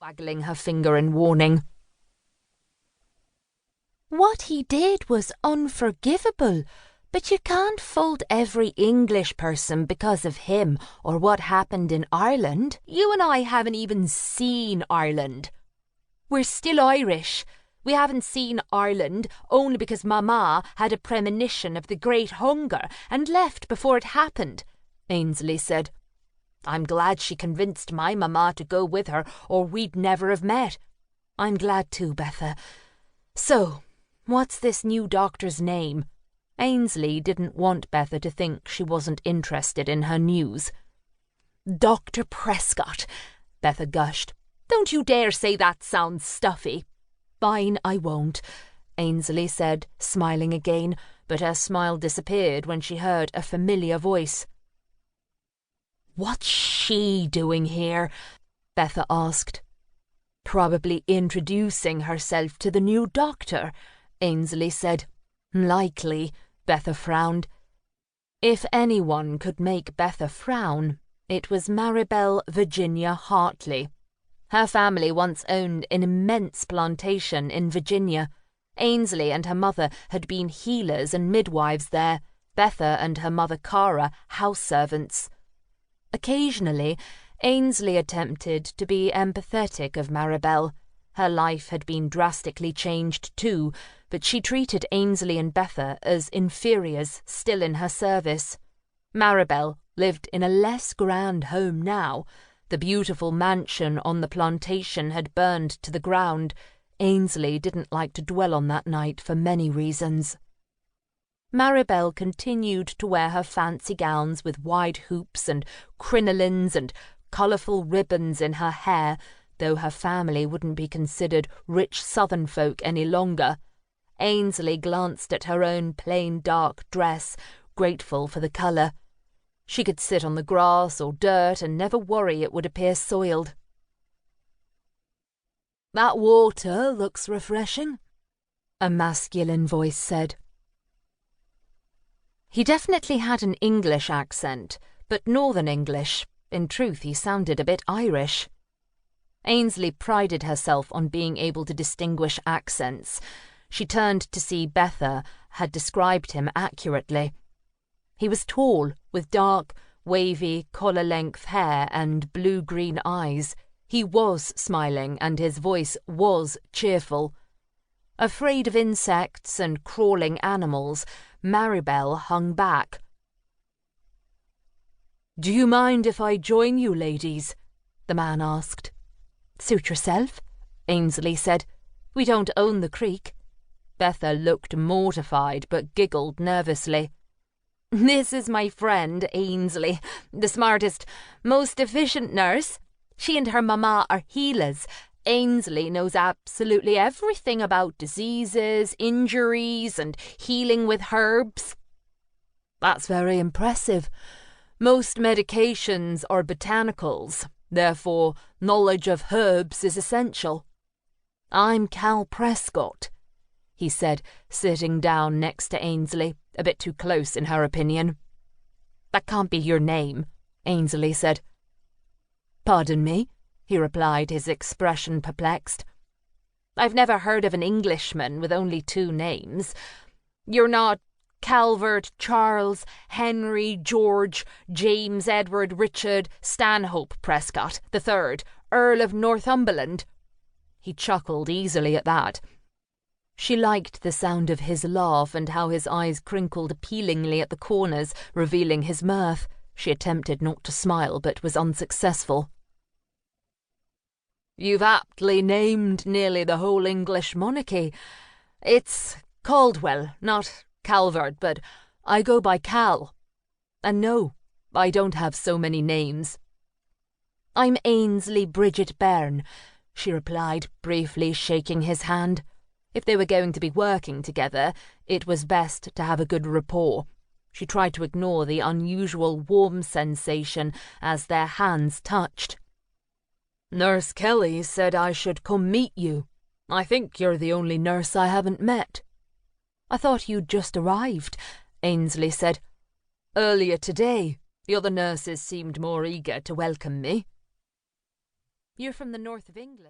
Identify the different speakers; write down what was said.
Speaker 1: waggling her finger in warning.
Speaker 2: What he did was unforgivable, but you can't fault every English person because of him or what happened in Ireland.
Speaker 1: You and I haven't even seen Ireland. We're still Irish. We haven't seen Ireland only because Mama had a premonition of the Great Hunger and left before it happened, Ainsley said. I'm glad she convinced my Mama to go with her, or we'd never have met.
Speaker 2: I'm glad too, Betha. So, what's this new doctor's name?
Speaker 1: Ainsley didn't want Betha to think she wasn't interested in her news.
Speaker 2: Dr. Prescott,
Speaker 1: Betha gushed. Don't you dare say that sounds stuffy.
Speaker 2: Fine, I won't, Ainsley said, smiling again, but her smile disappeared when she heard a familiar voice.
Speaker 1: What's she doing here?
Speaker 2: Betha asked.
Speaker 1: Probably introducing herself to the new doctor, Ainsley said.
Speaker 2: Likely, Betha frowned. If anyone could make Betha frown, it was Maribel Virginia Hartley. Her family once owned an immense plantation in Virginia. Ainsley and her mother had been healers and midwives there, Betha and her mother Cara house servants. Occasionally, Ainsley attempted to be empathetic of Maribel. Her life had been drastically changed too, but she treated Ainsley and Betha as inferiors still in her service. Maribel lived in a less grand home now. The beautiful mansion on the plantation had burned to the ground. Ainsley didn't like to dwell on that night for many reasons. Maribel continued to wear her fancy gowns with wide hoops and crinolines and colourful ribbons in her hair, though her family wouldn't be considered rich southern folk any longer. Ainsley glanced at her own plain dark dress, grateful for the colour. She could sit on the grass or dirt and never worry it would appear soiled.
Speaker 1: That water looks refreshing,
Speaker 2: a masculine voice said. He definitely had an English accent, but Northern English. In truth, he sounded a bit Irish. Ainsley prided herself on being able to distinguish accents. She turned to see Betha had described him accurately. He was tall, with dark, wavy, collar-length hair and blue-green eyes. He was smiling, and his voice was cheerful. Afraid of insects and crawling animals, Maribel hung back.
Speaker 1: Do you mind if I join you, ladies? The man asked.
Speaker 2: Suit yourself, Ainsley said. We don't own the creek.
Speaker 1: Betha looked mortified but giggled nervously.
Speaker 2: This is my friend, Ainsley, the smartest, most efficient nurse. She and her mama are healers. Ainsley knows absolutely everything about diseases, injuries, and healing with herbs.
Speaker 1: That's very impressive. Most medications are botanicals, therefore knowledge of herbs is essential. I'm Cal Prescott, he said, sitting down next to Ainsley, a bit too close in her opinion.
Speaker 2: That can't be your name, Ainsley said.
Speaker 1: Pardon me, he replied, his expression perplexed.
Speaker 2: I've never heard of an Englishman with only two names. You're not Calvert, Charles, Henry, George, James, Edward, Richard, Stanhope Prescott III, Earl of Northumberland.
Speaker 1: He chuckled easily at that. She liked the sound of his laugh and how his eyes crinkled appealingly at the corners, revealing his mirth. She attempted not to smile, but was unsuccessful. You've aptly named nearly the whole English monarchy. It's Caldwell, not Calvert, but I go by Cal. And no, I don't have so many names.
Speaker 2: I'm Ainsley Bridget Byrne, she replied, briefly shaking his hand.
Speaker 1: If they were going to be working together, it was best to have a good rapport. She tried to ignore the unusual warm sensation as their hands touched. Nurse Kelly said I should come meet you. I think you're the only nurse I haven't met.
Speaker 2: I thought you'd just arrived, Ainsley said.
Speaker 1: Earlier today, the other nurses seemed more eager to welcome me. You're from the north of England.